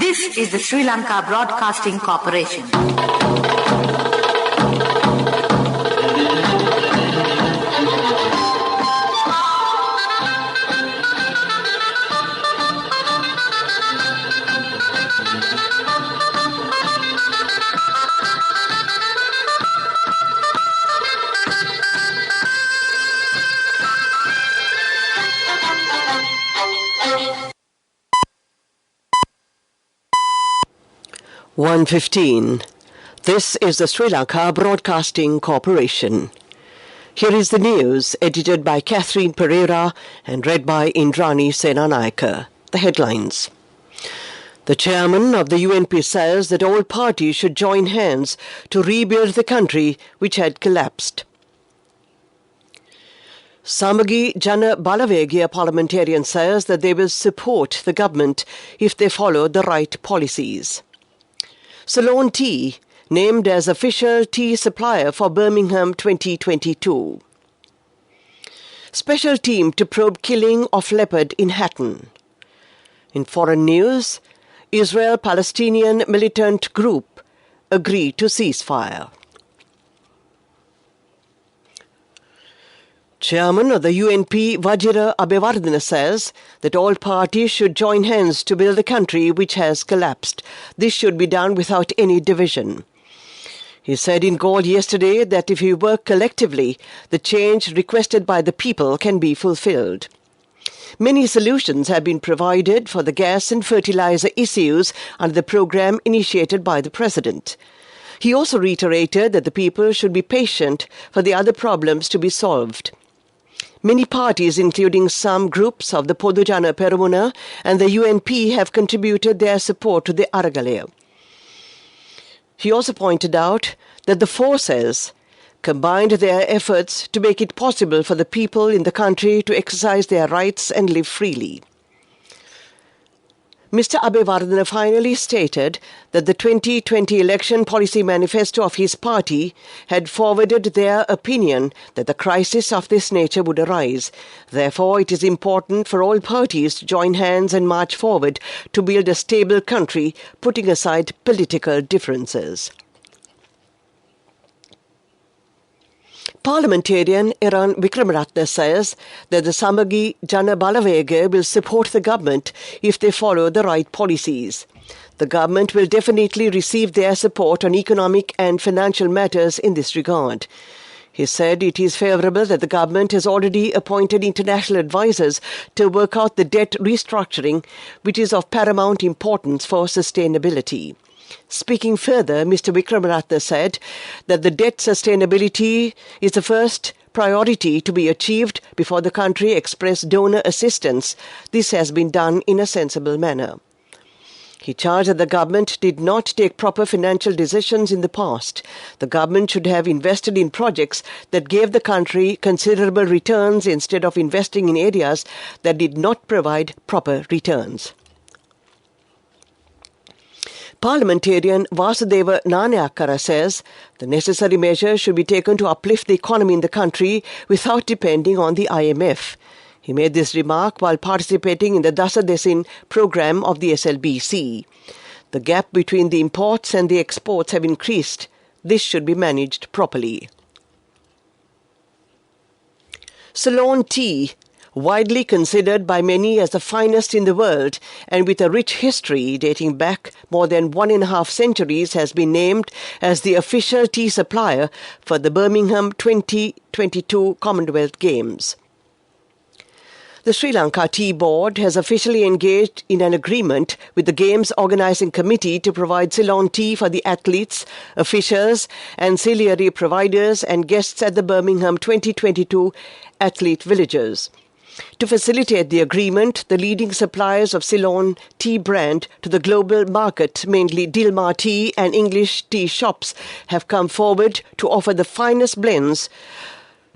This is the Sri Lanka Broadcasting Corporation. (1:15). This is the Sri Lanka Broadcasting Corporation. Here is the news, edited by Catherine Pereira and read by Indrani Senanayake. The headlines. The chairman of the UNP says that all parties should join hands to rebuild the country which had collapsed. Samagi Jana Balawegaya parliamentarian says that they will support the government if they follow the right policies. Ceylon Tea, named as official tea supplier for Birmingham 2022. Special team to probe killing of leopard in Hatton. In foreign news, Israel-Palestinian militant group agree to ceasefire. Chairman of the UNP Vajira Abewardena says that all parties should join hands to build a country which has collapsed. This should be done without any division. He said in Galle yesterday that if we work collectively, the change requested by the people can be fulfilled. Many solutions have been provided for the gas and fertilizer issues under the program initiated by the President. He also reiterated that the people should be patient for the other problems to be solved. Many parties, including some groups of the Podujana Peramuna and the UNP, have contributed their support to the Aragalaya. He also pointed out that the forces combined their efforts to make it possible for the people in the country to exercise their rights and live freely. Mr. Abewardena finally stated that the 2020 election policy manifesto of his party had forwarded their opinion that a crisis of this nature would arise. Therefore, it is important for all parties to join hands and march forward to build a stable country, putting aside political differences. Parliamentarian Iran Vikramaratne says that the Samagi Jana Balawegaya will support the government if they follow the right policies. The government will definitely receive their support on economic and financial matters in this regard. He said it is favourable that the government has already appointed international advisers to work out the debt restructuring, which is of paramount importance for sustainability. Speaking further, Mr. Vikramaratne said that the debt sustainability is the first priority to be achieved before the country express donor assistance. This has been done in a sensible manner. He charged that the government did not take proper financial decisions in the past. The government should have invested in projects that gave the country considerable returns instead of investing in areas that did not provide proper returns. Parliamentarian Vasudeva Nanayakara says the necessary measures should be taken to uplift the economy in the country without depending on the IMF. He made this remark while participating in the Dasa Desin program of the SLBC. The gap between the imports and the exports have increased. This should be managed properly. Ceylon Tea, widely considered by many as the finest in the world and with a rich history dating back more than 1.5 centuries, has been named as the official tea supplier for the Birmingham 2022 Commonwealth Games. The Sri Lanka Tea Board has officially engaged in an agreement with the Games Organising Committee to provide Ceylon tea for the athletes, officials, ancillary providers and guests at the Birmingham 2022 athlete villages. To facilitate the agreement, the leading suppliers of Ceylon tea brand to the global market, mainly Dilmah Tea and English tea shops, have come forward to offer the finest blends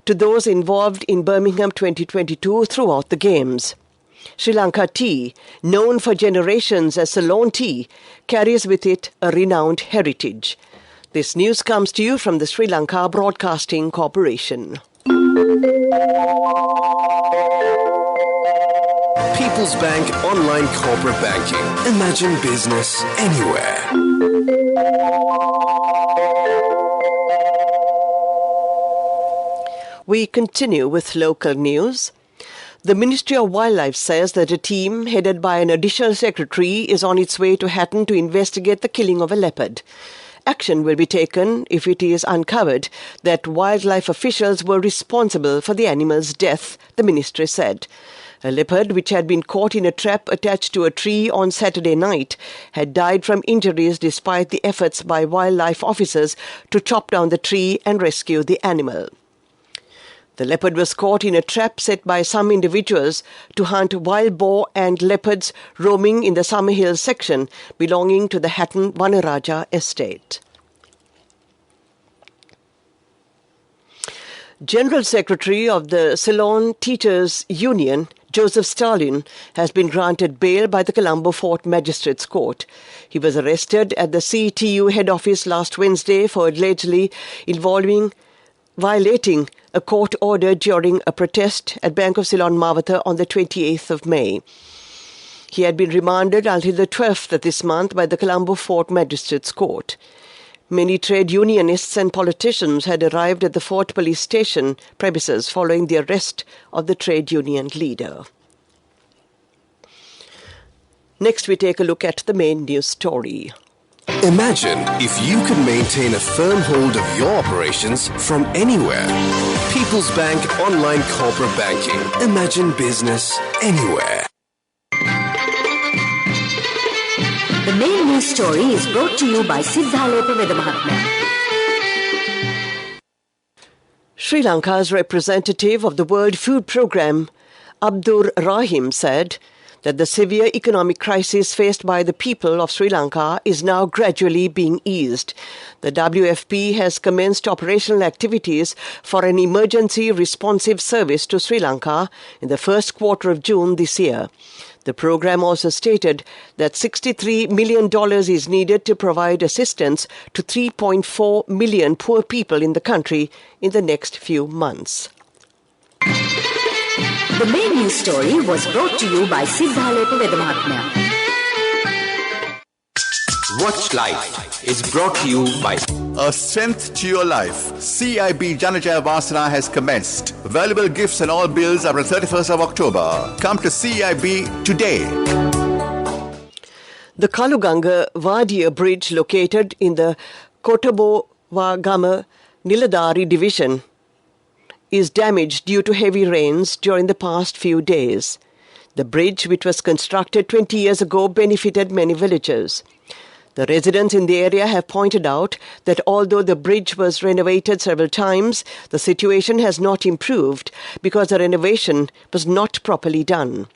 to those involved in Birmingham 2022 throughout the Games. Sri Lanka Tea, known for generations as Ceylon Tea, carries with it a renowned heritage. This news comes to you from the Sri Lanka Broadcasting Corporation. People's Bank Online Corporate Banking. Imagine business anywhere. We continue with local news. The Ministry of Wildlife says that a team headed by an additional secretary is on its way to Hatton to investigate the killing of a leopard. Action will be taken if it is uncovered that wildlife officials were responsible for the animal's death, the ministry said. A leopard, which had been caught in a trap attached to a tree on Saturday night, had died from injuries despite the efforts by wildlife officers to chop down the tree and rescue the animal. The leopard was caught in a trap set by some individuals to hunt wild boar and leopards roaming in the Summer Hill section belonging to the Hatton Vanaraja estate. General Secretary of the Ceylon Teachers Union, Joseph Stalin, has been granted bail by the Colombo Fort Magistrates Court. He was arrested at the CTU head office last Wednesday for allegedly violating a court order during a protest at Bank of Ceylon Mawatha on the 28th of May. He had been remanded until the 12th of this month by the Colombo Fort Magistrates Court. Many trade unionists and politicians had arrived at the Fort Police Station premises following the arrest of the trade union leader. Next, we take a look at the main news story. Imagine if you could maintain a firm hold of your operations from anywhere. People's Bank Online Corporate Banking. Imagine business anywhere. The main news story is brought to you by Siddhalepa Vedamahatma. Sri Lanka's representative of the World Food Programme, Abdur Rahim, said that the severe economic crisis faced by the people of Sri Lanka is now gradually being eased. The WFP has commenced operational activities for an emergency responsive service to Sri Lanka in the first quarter of June this year. The program also stated that $63 million is needed to provide assistance to 3.4 million poor people in the country in the next few months. The main news story was brought to you by Siddhalepa Vedamahatma. Watch Life is brought to you by A Strength to Your Life. CIB Janajaya Vasana has commenced. Valuable gifts and all bills are on 31st of October. Come to CIB today. The Kaluganga Vadia Bridge, located in the Kotabo-Wagama Niladari division, is damaged due to heavy rains during the past few days. The bridge, which was constructed 20 years ago, benefited many villagers. The residents in the area have pointed out that although the bridge was renovated several times, the situation has not improved because the renovation was not properly done.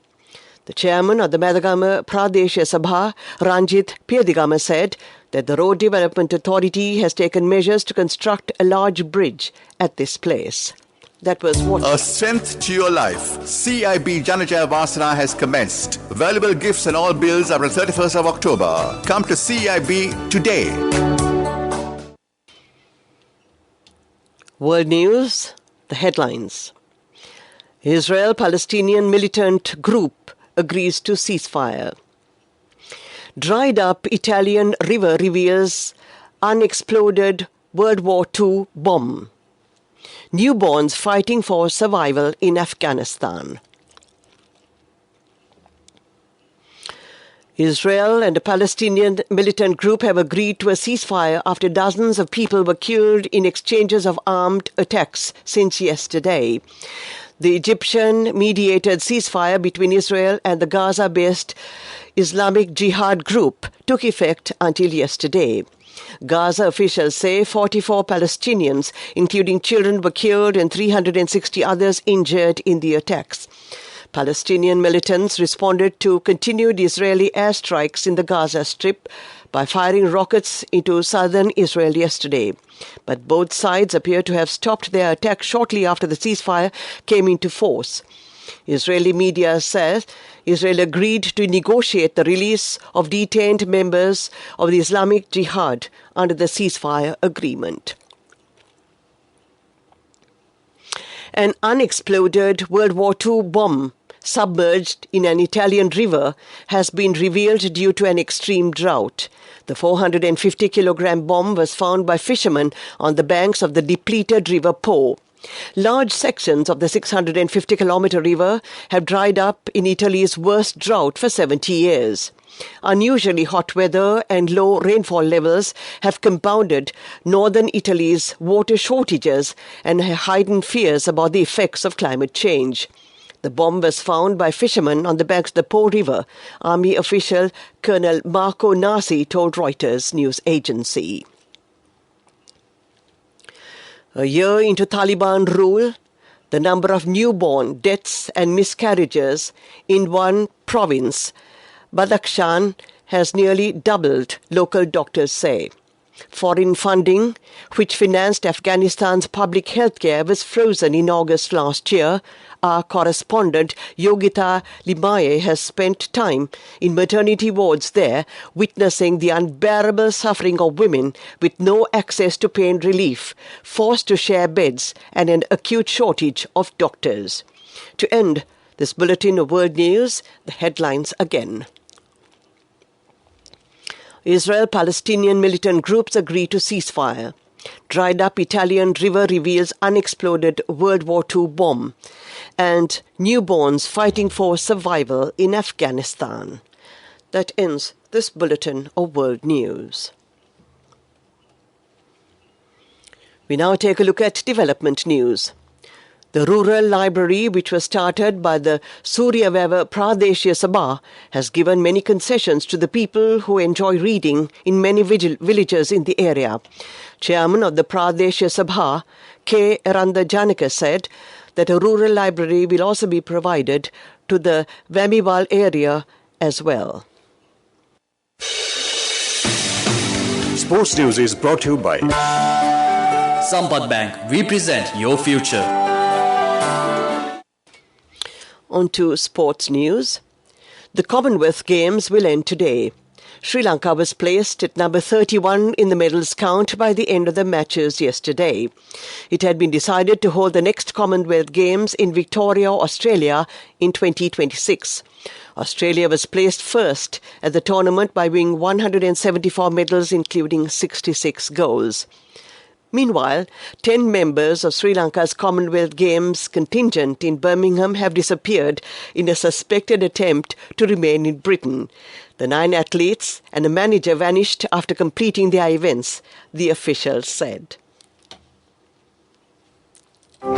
The chairman of the Madagama Pradesha Sabha, Ranjit Piyadigama, said that the Road Development Authority has taken measures to construct a large bridge at this place. That was what... A Strength to Your Life. CIB Janajaya Vasana has commenced. Valuable gifts and all bills are on 31st of October. Come to CIB today. World News, the headlines. Israel-Palestinian militant group agrees to ceasefire. Dried up Italian river reveals unexploded World War II bomb. Newborns fighting for survival in Afghanistan. Israel and a Palestinian militant group have agreed to a ceasefire after dozens of people were killed in exchanges of armed attacks since yesterday. The Egyptian-mediated ceasefire between Israel and the Gaza-based Islamic Jihad group took effect until yesterday. Gaza officials say 44 Palestinians, including children, were killed and 360 others injured in the attacks. Palestinian militants responded to continued Israeli airstrikes in the Gaza Strip by firing rockets into southern Israel yesterday. But both sides appear to have stopped their attack shortly after the ceasefire came into force. Israeli media says Israel agreed to negotiate the release of detained members of the Islamic Jihad under the ceasefire agreement. An unexploded World War II bomb submerged in an Italian river has been revealed due to an extreme drought. The 450-kilogram bomb was found by fishermen on the banks of the depleted River Po. Large sections of the 650-kilometer river have dried up in Italy's worst drought for 70 years. Unusually hot weather and low rainfall levels have compounded northern Italy's water shortages and heightened fears about the effects of climate change. The bomb was found by fishermen on the banks of the Po River, Army official Colonel Marco Nasi told Reuters news agency. A year into Taliban rule, the number of newborn deaths and miscarriages in one province, Badakhshan, has nearly doubled, local doctors say. Foreign funding, which financed Afghanistan's public health care, was frozen in August last year. Our correspondent Yogita Limaye has spent time in maternity wards there, witnessing the unbearable suffering of women with no access to pain relief, forced to share beds, and an acute shortage of doctors. To end this bulletin of world news, the headlines again. Israel-Palestinian militant groups agree to ceasefire. Dried-up Italian river reveals unexploded World War II bomb. And newborns fighting for survival in Afghanistan. That ends this bulletin of world news. We now take a look at development news. The rural library, which was started by the Suryaveva Pradeshya Sabha, has given many concessions to the people who enjoy reading in many villages in the area. Chairman of the Pradeshya Sabha, K. Randa Janaka, said that a rural library will also be provided to the Vamiwal area as well. Sports News is brought to you by Sampath Bank. We present your future. On to sports news. The Commonwealth Games will end today. Sri Lanka was placed at number 31 in the medals count by the end of the matches yesterday. It had been decided to hold the next Commonwealth Games in Victoria, Australia in 2026. Australia was placed first at the tournament by winning 174 medals, including 66 goals. Meanwhile, 10 members of Sri Lanka's Commonwealth Games contingent in Birmingham have disappeared in a suspected attempt to remain in Britain. The 9 athletes and a manager vanished after completing their events, the officials said.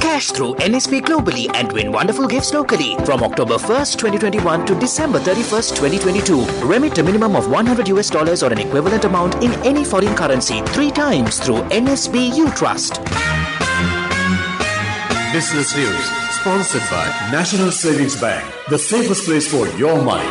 Cash through NSP globally and win wonderful gifts locally. From October 1st, 2021 to December 31st, 2022. Remit a minimum of $100 or an equivalent amount in any foreign currency 3 times through NSB U Trust. Business News, sponsored by National Savings Bank, the safest place for your money.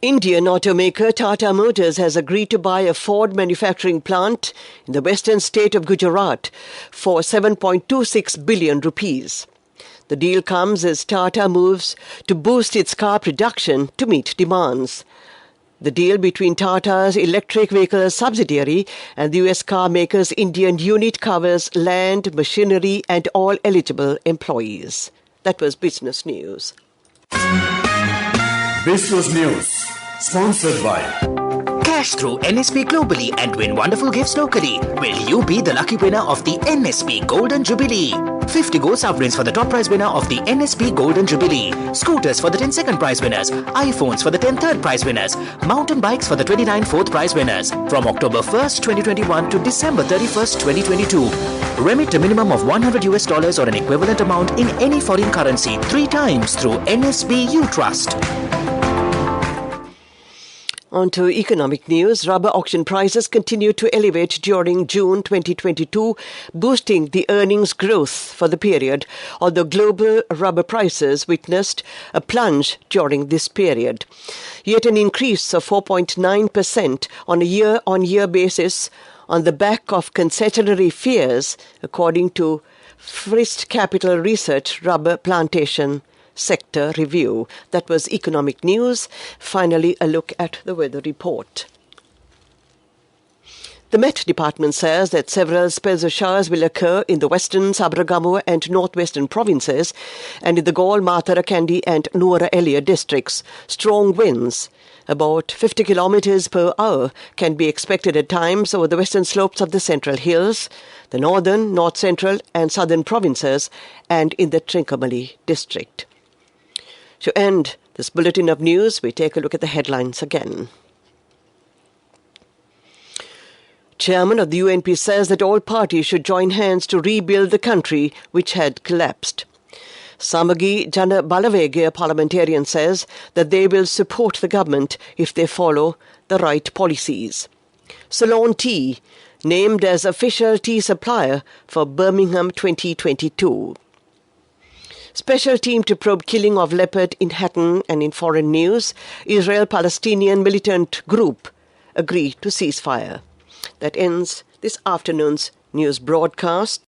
Indian automaker Tata Motors has agreed to buy a Ford manufacturing plant in the western state of Gujarat for 7.26 billion rupees. The deal comes as Tata moves to boost its car production to meet demands. The deal between Tata's electric vehicle subsidiary and the US car maker's Indian unit covers land, machinery and all eligible employees. That was Business News. Business News, sponsored by Cash through NSP globally and win wonderful gifts locally. Will you be the lucky winner of the NSP Golden Jubilee? 50 gold sovereigns for the top prize winner of the NSP Golden Jubilee. Scooters for the 10 second prize winners. iPhones for the 10 third prize winners. Mountain bikes for the 29 fourth prize winners. From October 1st, 2021 to December 31st, 2022. Remit a minimum of $100 or an equivalent amount in any foreign currency 3 times through NSB U Trust. On to economic news. Rubber auction prices continued to elevate during June 2022, boosting the earnings growth for the period, although global rubber prices witnessed a plunge during this period. Yet an increase of 4.9% on a year-on-year basis on the back of concessionary fears, according to Frist Capital Research Rubber Plantation Sector Review. That was economic news. Finally, a look at the weather report. The Met Department says that several spells of showers will occur in the western, Sabaragamuwa and northwestern provinces and in the Gaul, Mathura, Kandy and Nuwara Eliya districts. Strong winds, about 50 kilometers per hour, can be expected at times over the western slopes of the Central Hills, the northern, north central and southern provinces and in the Trincomalee district. To end this bulletin of news, we take a look at the headlines again. Chairman of the UNP says that all parties should join hands to rebuild the country which had collapsed. Samagi Jana Balavegya parliamentarian says that they will support the government if they follow the right policies. Ceylon Tea named as official tea supplier for Birmingham 2022. Special team to probe killing of leopard in Hatton. And in foreign news, Israel-Palestinian militant group agreed to ceasefire. That ends this afternoon's news broadcast.